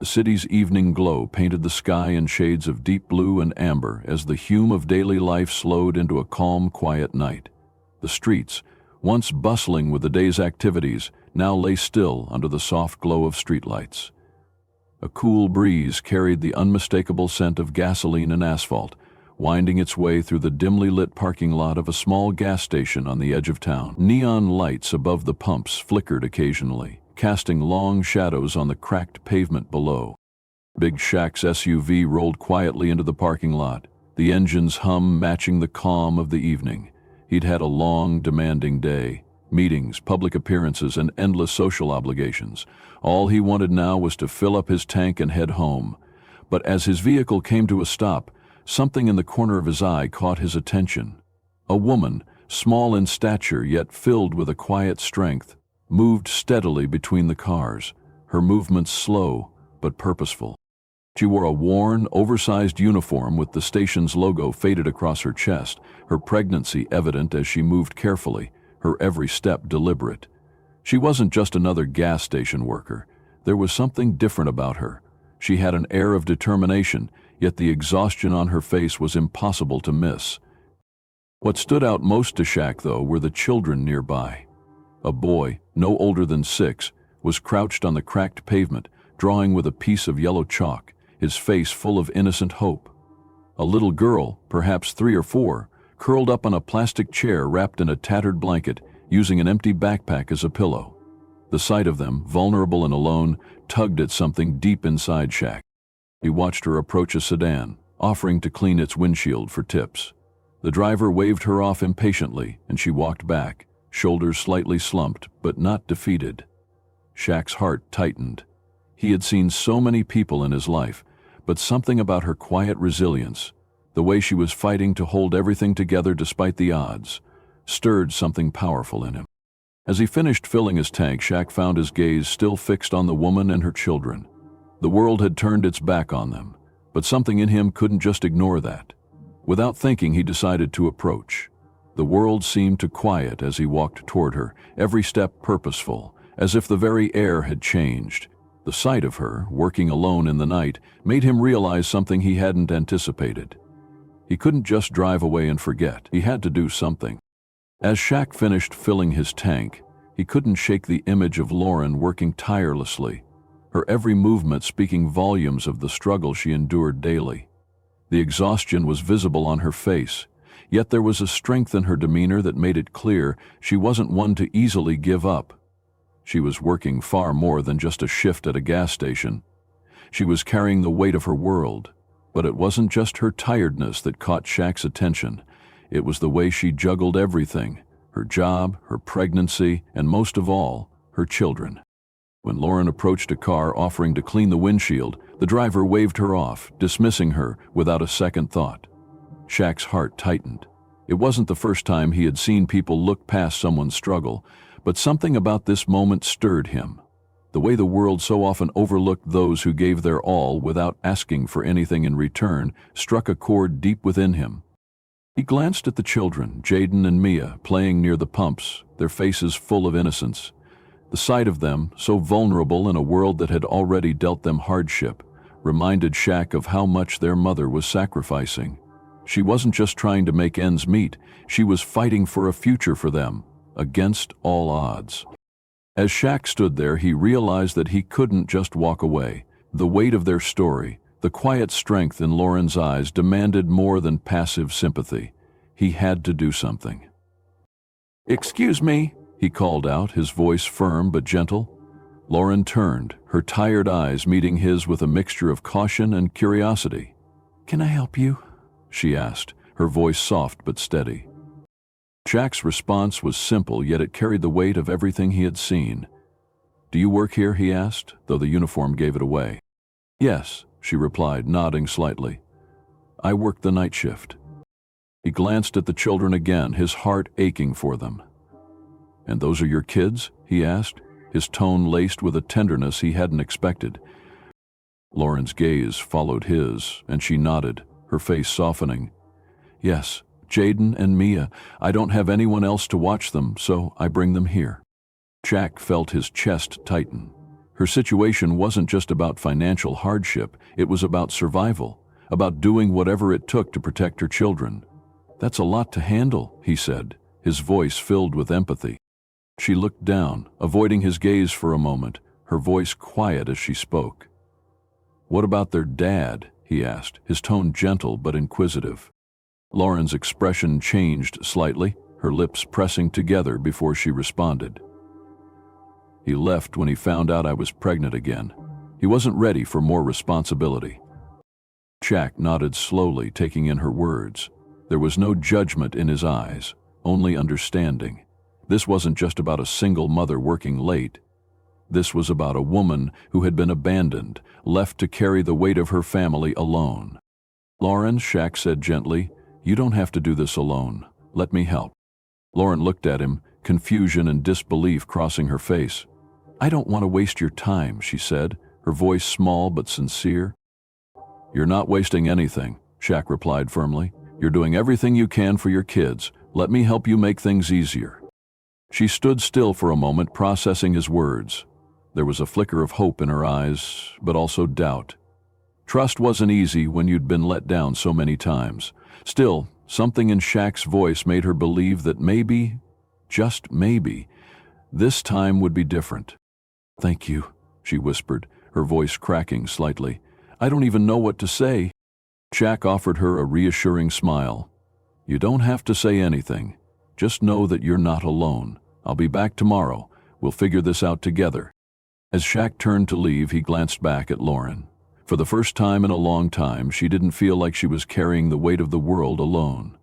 The city's evening glow painted the sky in shades of deep blue and amber as the hum of daily life slowed into a calm, quiet night. The streets, once bustling with the day's activities, now lay still under the soft glow of streetlights. A cool breeze carried the unmistakable scent of gasoline and asphalt, winding its way through the dimly lit parking lot of a small gas station on the edge of town. Neon lights above the pumps flickered occasionally, casting long shadows on the cracked pavement below. Big Shaq's SUV rolled quietly into the parking lot, the engine's hum matching the calm of the evening. He'd had a long, demanding day. Meetings, public appearances, and endless social obligations. All he wanted now was to fill up his tank and head home. But as his vehicle came to a stop, something in the corner of his eye caught his attention. A woman, small in stature yet filled with a quiet strength, moved steadily between the cars, her movements slow but purposeful. She wore a worn, oversized uniform with the station's logo faded across her chest, her pregnancy evident as she moved carefully, her every step deliberate. She wasn't just another gas station worker. There was something different about her. She had an air of determination, yet the exhaustion on her face was impossible to miss. What stood out most to Shaq, though, were the children nearby. A boy, no older than 6, was crouched on the cracked pavement, drawing with a piece of yellow chalk, his face full of innocent hope. A little girl, perhaps 3 or 4, curled up on a plastic chair wrapped in a tattered blanket, using an empty backpack as a pillow. The sight of them, vulnerable and alone, tugged at something deep inside Shaq. He watched her approach a sedan, offering to clean its windshield for tips. The driver waved her off impatiently, and she walked back, shoulders slightly slumped, but not defeated. Shaq's heart tightened. He had seen so many people in his life, but something about her quiet resilience, the way she was fighting to hold everything together despite the odds, stirred something powerful in him. As he finished filling his tank, Shaq found his gaze still fixed on the woman and her children. The world had turned its back on them, but something in him couldn't just ignore that. Without thinking, he decided to approach. The world seemed to quiet as he walked toward her, every step purposeful, as if the very air had changed. The sight of her, working alone in the night, made him realize something he hadn't anticipated. He couldn't just drive away and forget. He had to do something. As Shaq finished filling his tank, he couldn't shake the image of Lauren working tirelessly, her every movement speaking volumes of the struggle she endured daily. The exhaustion was visible on her face, yet there was a strength in her demeanor that made it clear she wasn't one to easily give up. She was working far more than just a shift at a gas station. She was carrying the weight of her world, but it wasn't just her tiredness that caught Shaq's attention. It was the way she juggled everything, her job, her pregnancy, and most of all, her children. When Lauren approached a car offering to clean the windshield, the driver waved her off, dismissing her without a second thought. Shaq's heart tightened. It wasn't the first time he had seen people look past someone's struggle, but something about this moment stirred him. The way the world so often overlooked those who gave their all without asking for anything in return struck a chord deep within him. He glanced at the children, Jaden and Mia, playing near the pumps, their faces full of innocence. The sight of them, so vulnerable in a world that had already dealt them hardship, reminded Shaq of how much their mother was sacrificing. She wasn't just trying to make ends meet, she was fighting for a future for them, against all odds. As Shaq stood there, he realized that he couldn't just walk away. The weight of their story, the quiet strength in Lauren's eyes, demanded more than passive sympathy. He had to do something. "Excuse me," he called out, his voice firm but gentle. Lauren turned, her tired eyes meeting his with a mixture of caution and curiosity. "Can I help you?" she asked, her voice soft but steady. Shaq's response was simple, yet it carried the weight of everything he had seen. "Do you work here?" he asked, though the uniform gave it away. "Yes," she replied, nodding slightly. "I work the night shift." He glanced at the children again, his heart aching for them. "And those are your kids?" he asked, his tone laced with a tenderness he hadn't expected. Lauren's gaze followed his, and she nodded, her face softening. "Yes, Jaden and Mia. I don't have anyone else to watch them, so I bring them here." Shaq felt his chest tighten. Her situation wasn't just about financial hardship, it was about survival, about doing whatever it took to protect her children. "That's a lot to handle," he said, his voice filled with empathy. She looked down, avoiding his gaze for a moment, her voice quiet as she spoke. "What about their dad?" he asked, his tone gentle but inquisitive. Lauren's expression changed slightly, her lips pressing together before she responded. "He left when he found out I was pregnant again. He wasn't ready for more responsibility." Shaq nodded slowly, taking in her words. There was no judgment in his eyes, only understanding. This wasn't just about a single mother working late. This was about a woman who had been abandoned, left to carry the weight of her family alone. "Lauren," Shaq said gently, "you don't have to do this alone. Let me help." Lauren looked at him, confusion and disbelief crossing her face. "I don't want to waste your time," she said, her voice small but sincere. "You're not wasting anything," Shaq replied firmly. "You're doing everything you can for your kids. Let me help you make things easier." She stood still for a moment, processing his words. There was a flicker of hope in her eyes, but also doubt. Trust wasn't easy when you'd been let down so many times. Still, something in Shaq's voice made her believe that maybe, just maybe, this time would be different. "Thank you," she whispered, her voice cracking slightly. "I don't even know what to say." Shaq offered her a reassuring smile. "You don't have to say anything. Just know that you're not alone. I'll be back tomorrow. We'll figure this out together." As Shaq turned to leave, he glanced back at Lauren. For the first time in a long time, she didn't feel like she was carrying the weight of the world alone.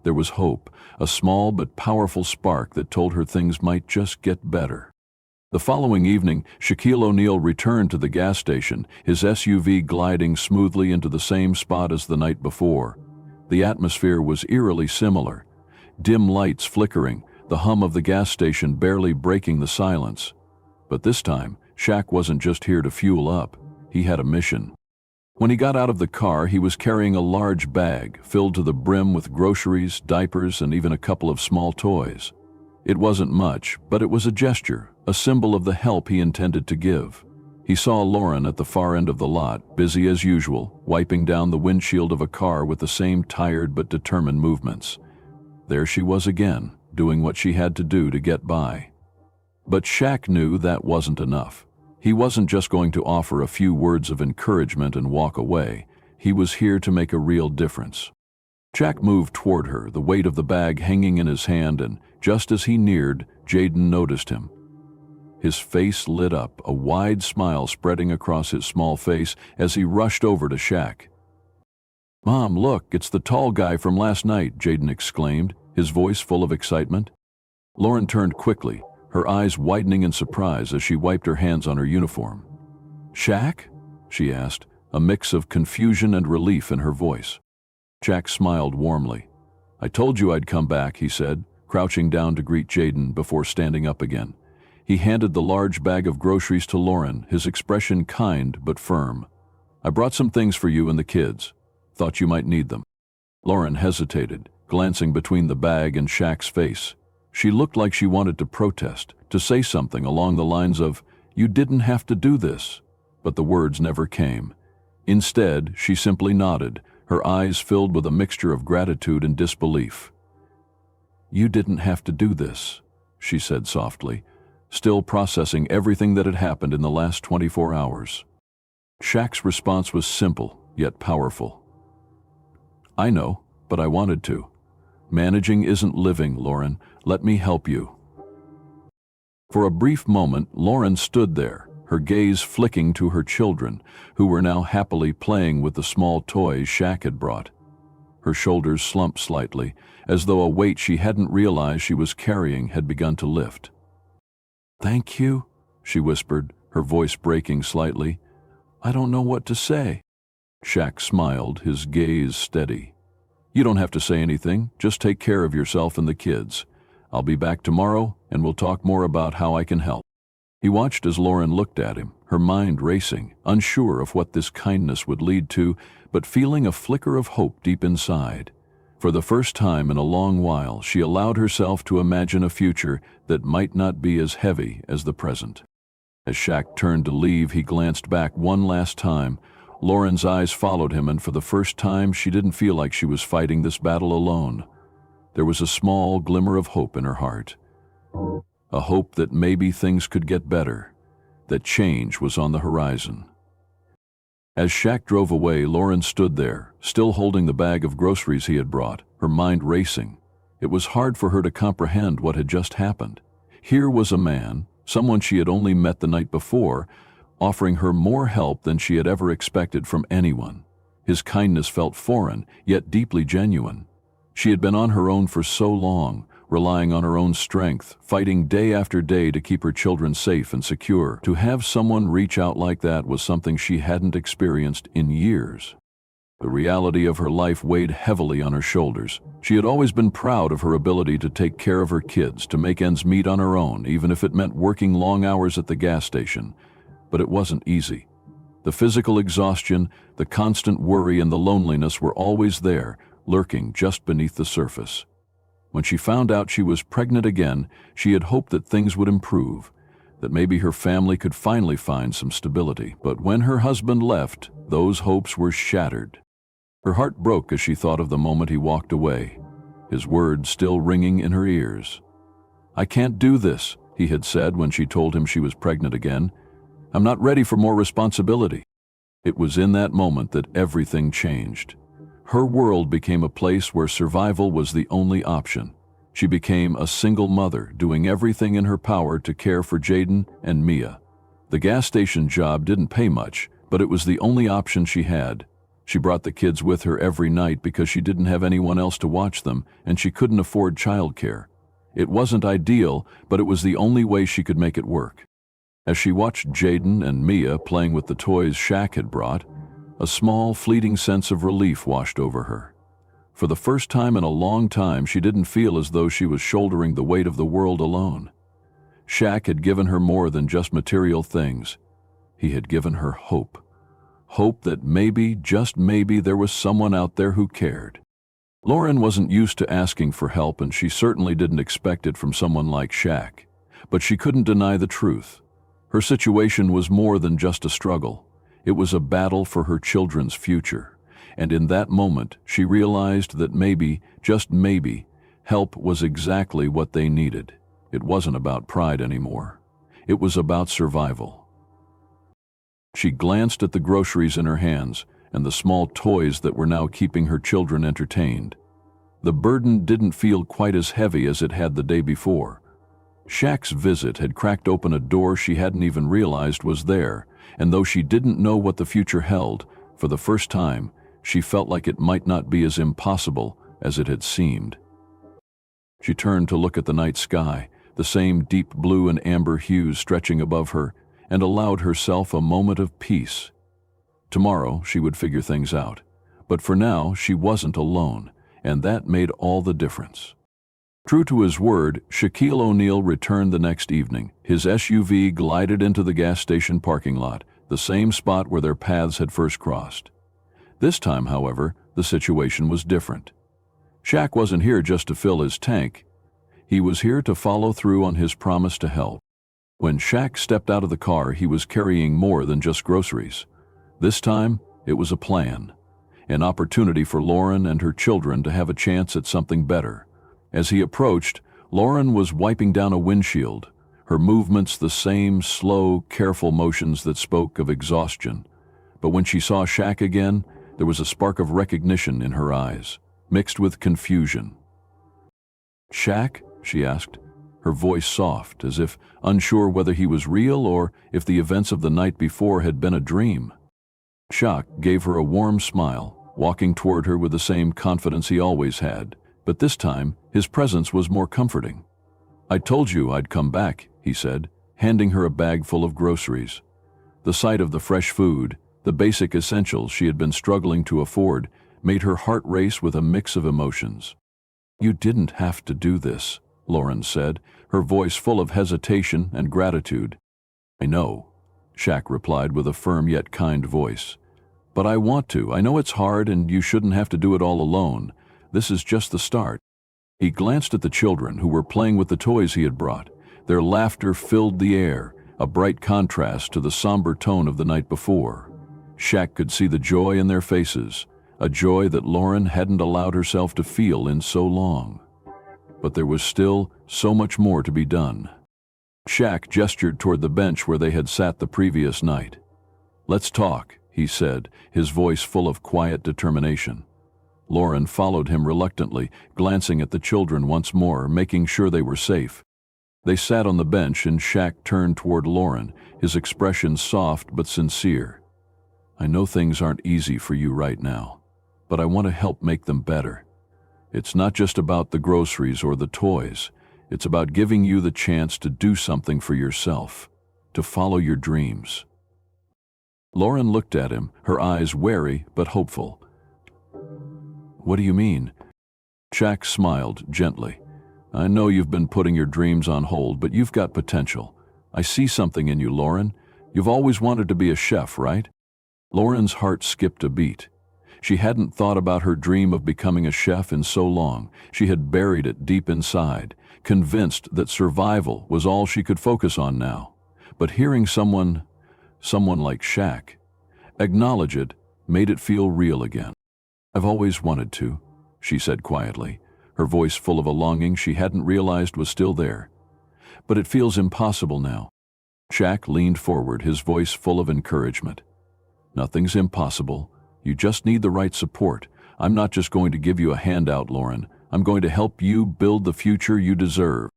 There was hope, a small but powerful spark that told her things might just get better. The following evening, Shaquille O'Neal returned to the gas station, his SUV gliding smoothly into the same spot as the night before. The atmosphere was eerily similar. Dim lights flickering, the hum of the gas station barely breaking the silence. But this time, Shaq wasn't just here to fuel up. He had a mission. When he got out of the car, he was carrying a large bag filled to the brim with groceries, diapers, and even a couple of small toys. It wasn't much, but it was a gesture, a symbol of the help he intended to give. He saw Lauren at the far end of the lot, busy as usual, wiping down the windshield of a car with the same tired but determined movements. There she was again, doing what she had to do to get by. But Shaq knew that wasn't enough. He wasn't just going to offer a few words of encouragement and walk away. He was here to make a real difference. Shaq moved toward her, the weight of the bag hanging in his hand, and just as he neared, Jaden noticed him. His face lit up, a wide smile spreading across his small face as he rushed over to Shaq. "Mom, look, it's the tall guy from last night," Jaden exclaimed, his voice full of excitement. Lauren turned quickly, her eyes widening in surprise as she wiped her hands on her uniform. "Shaq?" she asked, a mix of confusion and relief in her voice. Shaq smiled warmly. "I told you I'd come back," he said, crouching down to greet Jaden before standing up again. He handed the large bag of groceries to Lauren, his expression kind but firm. "I brought some things for you and the kids. Thought you might need them." Lauren hesitated, glancing between the bag and Shaq's face. She looked like she wanted to protest, to say something along the lines of, "You didn't have to do this," but the words never came. Instead, she simply nodded, her eyes filled with a mixture of gratitude and disbelief. "You didn't have to do this," she said softly, still processing everything that had happened in the last 24 hours. Shaq's response was simple, yet powerful. "I know, but I wanted to. Managing isn't living, Lauren. Let me help you." For a brief moment, Lauren stood there, her gaze flicking to her children, who were now happily playing with the small toys Shaq had brought. Her shoulders slumped slightly, as though a weight she hadn't realized she was carrying had begun to lift. "Thank you," she whispered, her voice breaking slightly. "I don't know what to say." Shaq smiled, his gaze steady. "You don't have to say anything, just take care of yourself and the kids. I'll be back tomorrow, and we'll talk more about how I can help." He watched as Lauren looked at him, her mind racing, unsure of what this kindness would lead to, but feeling a flicker of hope deep inside. For the first time in a long while, she allowed herself to imagine a future that might not be as heavy as the present. As Shaq turned to leave, he glanced back one last time. Lauren's eyes followed him, and for the first time, she didn't feel like she was fighting this battle alone. There was a small glimmer of hope in her heart. A hope that maybe things could get better, that change was on the horizon. As Shaq drove away, Lauren stood there, still holding the bag of groceries he had brought, her mind racing. It was hard for her to comprehend what had just happened. Here was a man, someone she had only met the night before, offering her more help than she had ever expected from anyone. His kindness felt foreign, yet deeply genuine. She had been on her own for so long, relying on her own strength, fighting day after day to keep her children safe and secure. To have someone reach out like that was something she hadn't experienced in years. The reality of her life weighed heavily on her shoulders. She had always been proud of her ability to take care of her kids, to make ends meet on her own, even if it meant working long hours at the gas station. But it wasn't easy. The physical exhaustion, the constant worry, and the loneliness were always there, lurking just beneath the surface. When she found out she was pregnant again, she had hoped that things would improve, that maybe her family could finally find some stability. But when her husband left, those hopes were shattered. Her heart broke as she thought of the moment he walked away, his words still ringing in her ears. "I can't do this," he had said when she told him she was pregnant again. "I'm not ready for more responsibility." It was in that moment that everything changed. Her world became a place where survival was the only option. She became a single mother, doing everything in her power to care for Jaden and Mia. The gas station job didn't pay much, but it was the only option she had. She brought the kids with her every night because she didn't have anyone else to watch them, and she couldn't afford childcare. It wasn't ideal, but it was the only way she could make it work. As she watched Jaden and Mia playing with the toys Shaq had brought, a small, fleeting sense of relief washed over her. For the first time in a long time, she didn't feel as though she was shouldering the weight of the world alone. Shaq had given her more than just material things. He had given her hope. Hope that maybe, just maybe, there was someone out there who cared. Lauren wasn't used to asking for help, and she certainly didn't expect it from someone like Shaq. But she couldn't deny the truth. Her situation was more than just a struggle. It was a battle for her children's future. And in that moment, she realized that maybe, just maybe, help was exactly what they needed. It wasn't about pride anymore. It was about survival. She glanced at the groceries in her hands and the small toys that were now keeping her children entertained. The burden didn't feel quite as heavy as it had the day before. Shaq's visit had cracked open a door she hadn't even realized was there, and though she didn't know what the future held, for the first time, she felt like it might not be as impossible as it had seemed. She turned to look at the night sky, the same deep blue and amber hues stretching above her, and allowed herself a moment of peace. Tomorrow she would figure things out, but for now she wasn't alone, and that made all the difference. True to his word, Shaquille O'Neal returned the next evening. His SUV glided into the gas station parking lot, the same spot where their paths had first crossed. This time, however, the situation was different. Shaq wasn't here just to fill his tank. He was here to follow through on his promise to help. When Shaq stepped out of the car, he was carrying more than just groceries. This time, it was a plan, an opportunity for Lauren and her children to have a chance at something better. As he approached, Lauren was wiping down a windshield, her movements the same slow, careful motions that spoke of exhaustion. But when she saw Shaq again, there was a spark of recognition in her eyes, mixed with confusion. "Shaq?" she asked, her voice soft, as if unsure whether he was real or if the events of the night before had been a dream. Shaq gave her a warm smile, walking toward her with the same confidence he always had, but this time his presence was more comforting. "I told you I'd come back," he said, handing her a bag full of groceries. The sight of the fresh food, the basic essentials she had been struggling to afford, made her heart race with a mix of emotions. "You didn't have to do this," Lauren said, her voice full of hesitation and gratitude. "I know," Shaq replied with a firm yet kind voice. "But I want to. I know it's hard and you shouldn't have to do it all alone. This is just the start." He glanced at the children who were playing with the toys he had brought. Their laughter filled the air, a bright contrast to the somber tone of the night before. Shaq could see the joy in their faces, a joy that Lauren hadn't allowed herself to feel in so long. But there was still so much more to be done. Shaq gestured toward the bench where they had sat the previous night. "Let's talk," he said, his voice full of quiet determination. Lauren followed him reluctantly, glancing at the children once more, making sure they were safe. They sat on the bench and Shaq turned toward Lauren, his expression soft but sincere. "I know things aren't easy for you right now, but I want to help make them better. It's not just about the groceries or the toys. It's about giving you the chance to do something for yourself, to follow your dreams." Lauren looked at him, her eyes wary but hopeful. "What do you mean?" Shaq smiled gently. "I know you've been putting your dreams on hold, but you've got potential. I see something in you, Lauren. You've always wanted to be a chef, right?" Lauren's heart skipped a beat. She hadn't thought about her dream of becoming a chef in so long. She had buried it deep inside, convinced that survival was all she could focus on now. But hearing someone like Shaq acknowledge it made it feel real again. "I've always wanted to," she said quietly, her voice full of a longing she hadn't realized was still there. "But it feels impossible now." Shaq leaned forward, his voice full of encouragement. "Nothing's impossible. You just need the right support. I'm not just going to give you a handout, Lauren. I'm going to help you build the future you deserve."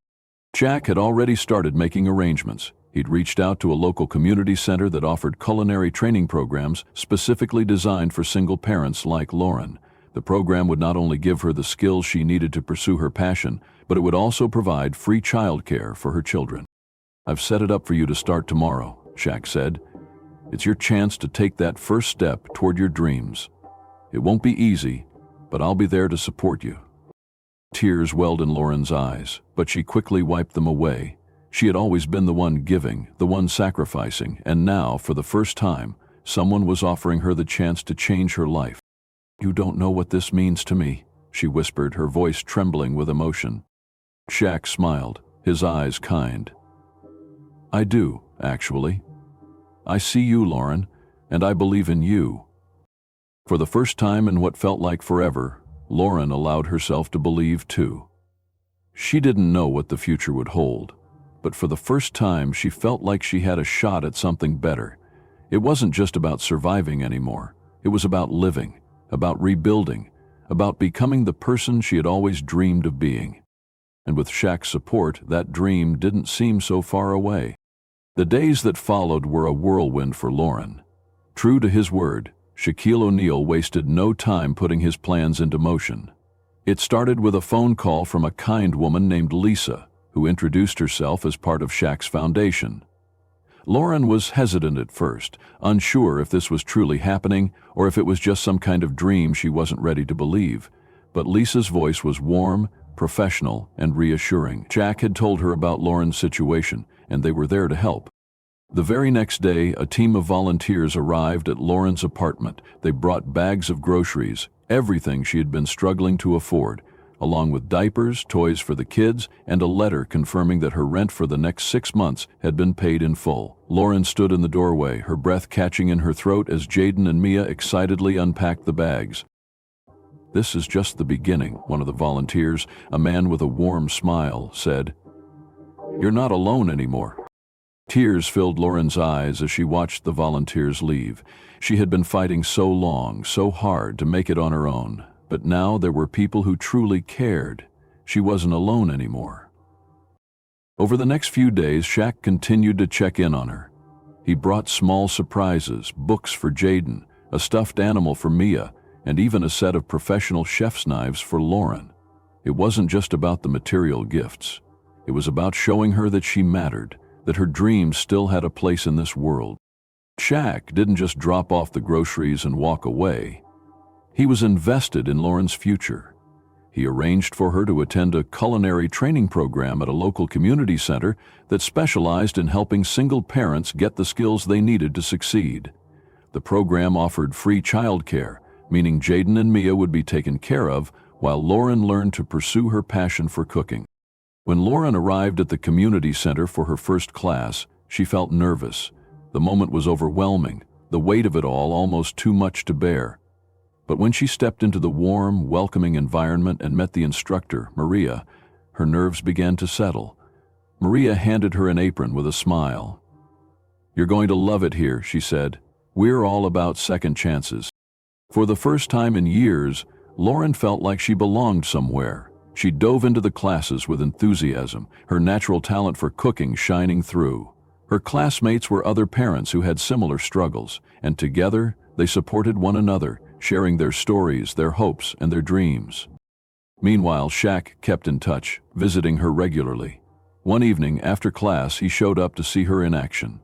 Shaq had already started making arrangements. He'd reached out to a local community center that offered culinary training programs specifically designed for single parents like Lauren. The program would not only give her the skills she needed to pursue her passion, but it would also provide free childcare for her children. "I've set it up for you to start tomorrow," Shaq said. "It's your chance to take that first step toward your dreams. It won't be easy, but I'll be there to support you." Tears welled in Lauren's eyes, but she quickly wiped them away. She had always been the one giving, the one sacrificing, and now, for the first time, someone was offering her the chance to change her life. "You don't know what this means to me," she whispered, her voice trembling with emotion. Shaq smiled, his eyes kind. "I do, actually. I see you, Lauren, and I believe in you." For the first time in what felt like forever, Lauren allowed herself to believe too. She didn't know what the future would hold, but for the first time she felt like she had a shot at something better. It wasn't just about surviving anymore. It was about living, about rebuilding, about becoming the person she had always dreamed of being. And with Shaq's support, that dream didn't seem so far away. The days that followed were a whirlwind for Lauren. True to his word, Shaquille O'Neal wasted no time putting his plans into motion. It started with a phone call from a kind woman named Lisa, who introduced herself as part of Shaq's foundation. Lauren was hesitant at first, unsure if this was truly happening or if it was just some kind of dream she wasn't ready to believe. But Lisa's voice was warm, professional, and reassuring. Shaq had told her about Lauren's situation, and they were there to help. The very next day, a team of volunteers arrived at Lauren's apartment. They brought bags of groceries, everything she had been struggling to afford, along with diapers, toys for the kids, and a letter confirming that her rent for the next 6 months had been paid in full. Lauren stood in the doorway, her breath catching in her throat as Jaden and Mia excitedly unpacked the bags. "This is just the beginning," one of the volunteers, a man with a warm smile, said. "You're not alone anymore." Tears filled Lauren's eyes as she watched the volunteers leave. She had been fighting so long, so hard to make it on her own, but now there were people who truly cared. She wasn't alone anymore. Over the next few days, Shaq continued to check in on her. He brought small surprises, books for Jaden, a stuffed animal for Mia, and even a set of professional chef's knives for Lauren. It wasn't just about the material gifts. It was about showing her that she mattered, that her dreams still had a place in this world. Shaq didn't just drop off the groceries and walk away. He was invested in Lauren's future. He arranged for her to attend a culinary training program at a local community center that specialized in helping single parents get the skills they needed to succeed. The program offered free childcare, meaning Jaden and Mia would be taken care of while Lauren learned to pursue her passion for cooking. When Lauren arrived at the community center for her first class, She felt nervous. The moment was overwhelming, the weight of it all almost too much to bear. But when she stepped into the warm, welcoming environment and met the instructor, Maria, her nerves began to settle. Maria handed her an apron with a smile. "You're going to love it here," she said. "We're all about second chances." For the first time in years, Lauren felt like she belonged somewhere. She dove into the classes with enthusiasm, her natural talent for cooking shining through. Her classmates were other parents who had similar struggles, and together they supported one another, sharing their stories, their hopes, and their dreams. Meanwhile, Shaq kept in touch, visiting her regularly. One evening, after class, he showed up to see her in action.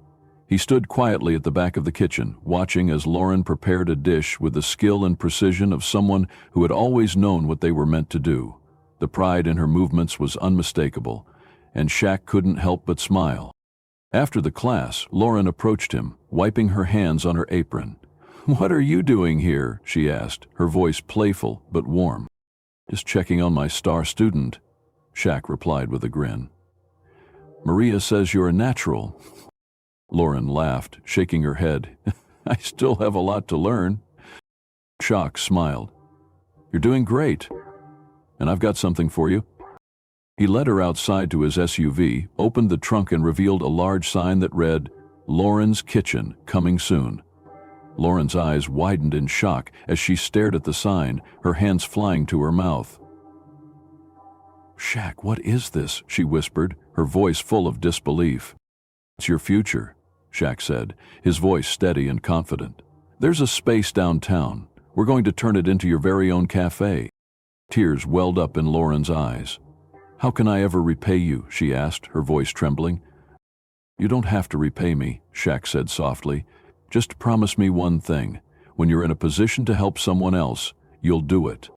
He stood quietly at the back of the kitchen, watching as Lauren prepared a dish with the skill and precision of someone who had always known what they were meant to do. The pride in her movements was unmistakable, and Shaq couldn't help but smile. After the class, Lauren approached him, wiping her hands on her apron. "What are you doing here?" she asked, her voice playful but warm. "Just checking on my star student," Shaq replied with a grin. "Maria says you're a natural." Lauren laughed, shaking her head. "I still have a lot to learn." Shaq smiled. "You're doing great, and I've got something for you." He led her outside to his SUV, opened the trunk and revealed a large sign that read, "Lauren's Kitchen, coming soon." Lauren's eyes widened in shock as she stared at the sign, her hands flying to her mouth. "Shaq, what is this?" she whispered, her voice full of disbelief. "It's your future," Shaq said, his voice steady and confident. "There's a space downtown. We're going to turn it into your very own cafe." Tears welled up in Lauren's eyes. "How can I ever repay you?" she asked, her voice trembling. "You don't have to repay me," Shaq said softly. "Just promise me one thing. When you're in a position to help someone else, you'll do it."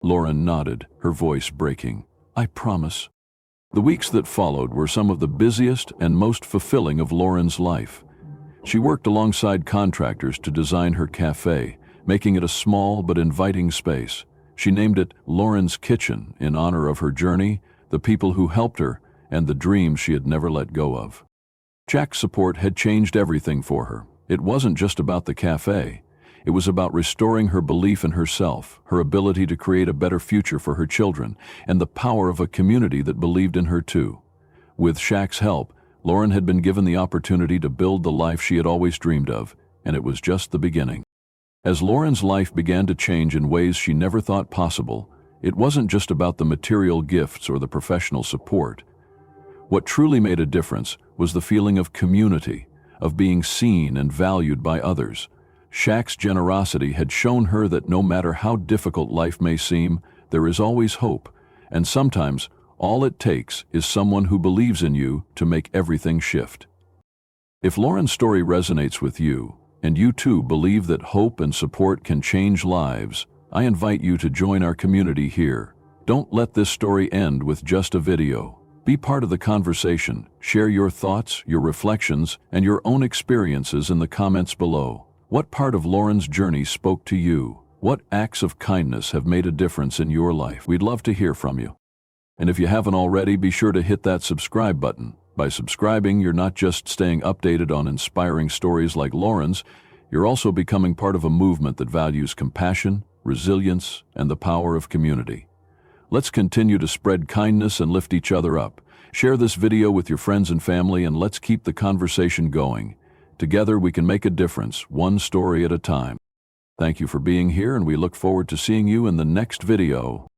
Lauren nodded, her voice breaking. "I promise." The weeks that followed were some of the busiest and most fulfilling of Lauren's life. She worked alongside contractors to design her cafe, making it a small but inviting space. She named it Lauren's Kitchen in honor of her journey, the people who helped her, and the dreams she had never let go of. Shaq's support had changed everything for her. It wasn't just about the cafe. It was about restoring her belief in herself, her ability to create a better future for her children, and the power of a community that believed in her too. With Shaq's help, Lauren had been given the opportunity to build the life she had always dreamed of, and it was just the beginning. As Lauren's life began to change in ways she never thought possible, it wasn't just about the material gifts or the professional support. What truly made a difference was the feeling of community, of being seen and valued by others. Shaq's generosity had shown her that no matter how difficult life may seem, there is always hope, and sometimes all it takes is someone who believes in you to make everything shift. If Lauren's story resonates with you, and you too believe that hope and support can change lives, I invite you to join our community here. Don't let this story end with just a video. Be part of the conversation. Share your thoughts, your reflections, and your own experiences in the comments below. What part of Lauren's journey spoke to you? What acts of kindness have made a difference in your life? We'd love to hear from you. And if you haven't already, be sure to hit that subscribe button. By subscribing, you're not just staying updated on inspiring stories like Lauren's, you're also becoming part of a movement that values compassion, resilience, and the power of community. Let's continue to spread kindness and lift each other up. Share this video with your friends and family, and let's keep the conversation going. Together we can make a difference, one story at a time. Thank you for being here, and we look forward to seeing you in the next video.